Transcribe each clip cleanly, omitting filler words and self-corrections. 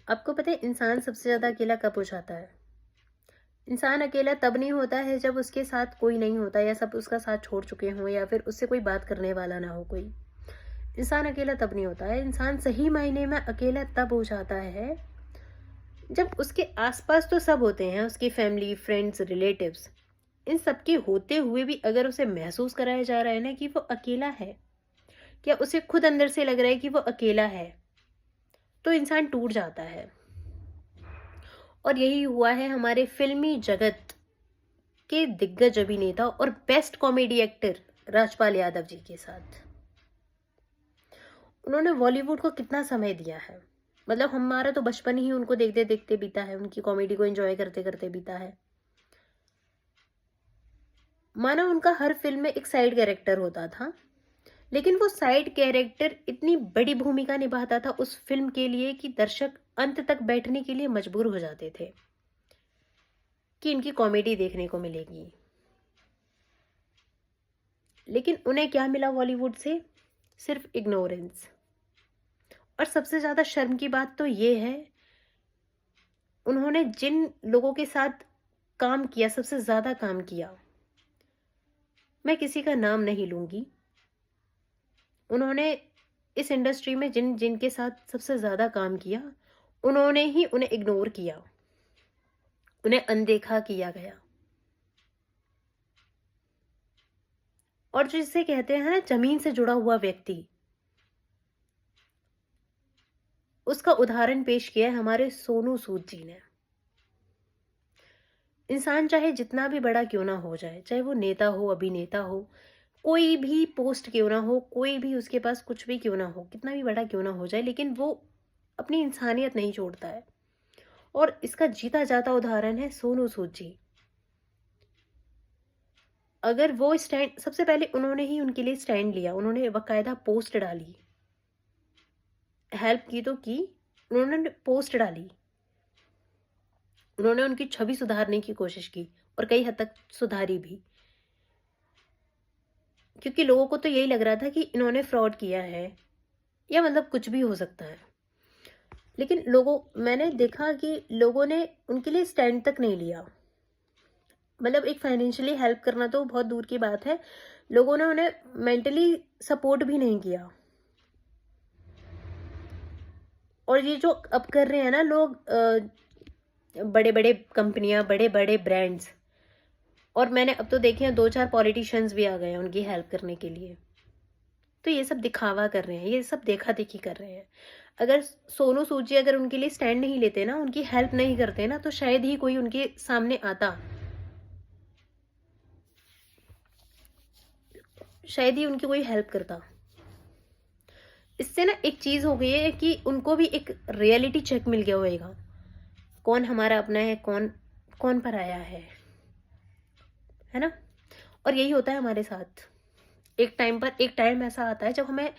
आपको पता है इंसान सबसे ज़्यादा अकेला कब हो जाता है? इंसान अकेला तब नहीं होता है जब उसके साथ कोई नहीं होता या सब उसका साथ छोड़ चुके हों या फिर उससे कोई बात करने वाला ना हो कोई। इंसान अकेला तब नहीं होता है, इंसान सही मायने में अकेला तब हो जाता है जब उसके आस-पास तो सब होते हैं, उसकी फैमिली, फ्रेंड्स, रिलेटिव्स। इन सब के होते हुए भी अगर उसे महसूस कराया जा रहा है ना कि वो अकेला है, या उसे खुद अंदर से लग रहा है कि वो अकेला है, तो इंसान टूट जाता है। और यही हुआ है हमारे फ़िल्मी जगत के दिग्गज अभिनेता और best comedy actor Rajpal Yadav ji के साथ। उन्होंने बॉलीवुड को कितना समय दिया है। मतलब हमारा तो बचपन ही उनको देखते-देखते बीता है, उनकी कॉमेडी को एन्जॉय करते-करते बीता है। माना उनका हर फ़िल्म में एक साइड कैरेक्टर होता था, लेकिन वो साइड कैरेक्टर इतनी बड़ी भूमिका निभाता था उस फ़िल्म के लिए कि दर्शक अंत तक बैठने के लिए मजबूर हो जाते थे, कि इनकी कॉमेडी देखने को मिलेगी। लेकिन उन्हें क्या मिला बॉलीवुड से? सिर्फ़ इग्नोरेंस। और सबसे ज़्यादा शर्म की बात तो ये है, उन्होंने जिन लोगों के साथ काम किया, सबसे ज़्यादा काम किया, मैं किसी का नाम नहीं लूँगी। उन्होंने इस इंडस्ट्री में जिनके साथ सबसे ज़्यादा काम किया, उन्होंने ही उन्हें इग्नोर किया, उन्हें अनदेखा किया गया। और जिसे कहते हैं ना ज़मीन से जुड़ा हुआ व्यक्ति, उसका उदाहरण पेश किया है हमारे सोनू सूद जी ने। इंसान चाहे जितना भी बड़ा क्यों ना हो जाए, चाहे वो नेता हो, अभिनेता हो, कोई भी पोस्ट क्यों ना हो, कोई भी उसके पास कुछ भी क्यों ना हो, कितना भी बड़ा क्यों ना हो जाए, लेकिन वो अपनी इंसानियत नहीं छोड़ता है। और इसका जीता जाता उदाहरण है सोनू सूद जी। अगर वो स्टैंड, सबसे पहले उन्होंने ही उनके लिए स्टैंड लिया, उन्होंने बाकायदा पोस्ट डाली, हेल्प की तो की, उन्होंने पोस्ट डाली, उन्होंने उनकी छवि सुधारने की कोशिश की और कई हद तक सुधारी भी। क्योंकि लोगों को तो यही लग रहा था कि इन्होंने फ्रॉड किया है, या मतलब कुछ भी हो सकता है। लेकिन मैंने देखा कि लोगों ने उनके लिए स्टैंड तक नहीं लिया। मतलब एक फाइनेंशियली हेल्प करना तो बहुत दूर की बात है, लोगों ने उन्हें मेंटली सपोर्ट भी नहीं किया। और ये जो अब कर रहे हैं ना लोग, बड़े बड़े कंपनियां, बड़े बड़े ब्रांड्स, और मैंने अब तो देखे हैं 2-4 पॉलिटिशियंस भी आ गए हैं उनकी हेल्प करने के लिए। तो ये सब दिखावा कर रहे हैं, ये सब देखा-देखी कर रहे हैं। अगर सोनू सूद जी अगर उनके लिए स्टैंड नहीं लेते ना, उनकी हेल्प नहीं करते ना, तो शायद ही कोई उनके सामने आता। शायद ही उनकी कोई हेल्प करता। इससे ना एक चीज़ हो गई है कि उनको भी एक रियलिटी चेक मिल गया होएगा। कौन हमारा अपना है, कौन कौन पराया है ना? और यही होता है हमारे साथ। एक टाइम ऐसा आता है जब हमें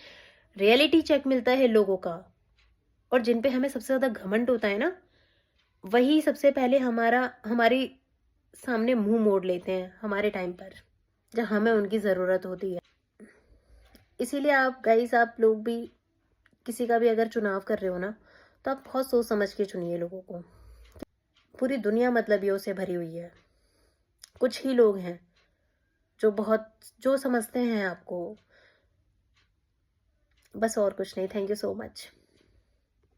रियलिटी चेक मिलता है लोगों का, और जिन पे हमें सबसे ज़्यादा घमंड होता है ना, वही सबसे पहले हमारी सामने मुँह मोड़ लेते हैं हमारे टाइम पर, जब हमें उनकी ज़रूरत होती है। इसीलिए आप गाइज़, आप लोग भी किसी का भी अगर चुनाव कर रहे हो ना, तो आप बहुत सोच समझ के चुनिए लोगों को। पूरी दुनिया मतलबियों से भरी हुई है। कुछ ही लोग हैं जो समझते हैं आपको, बस और कुछ नहीं। Thank you so much.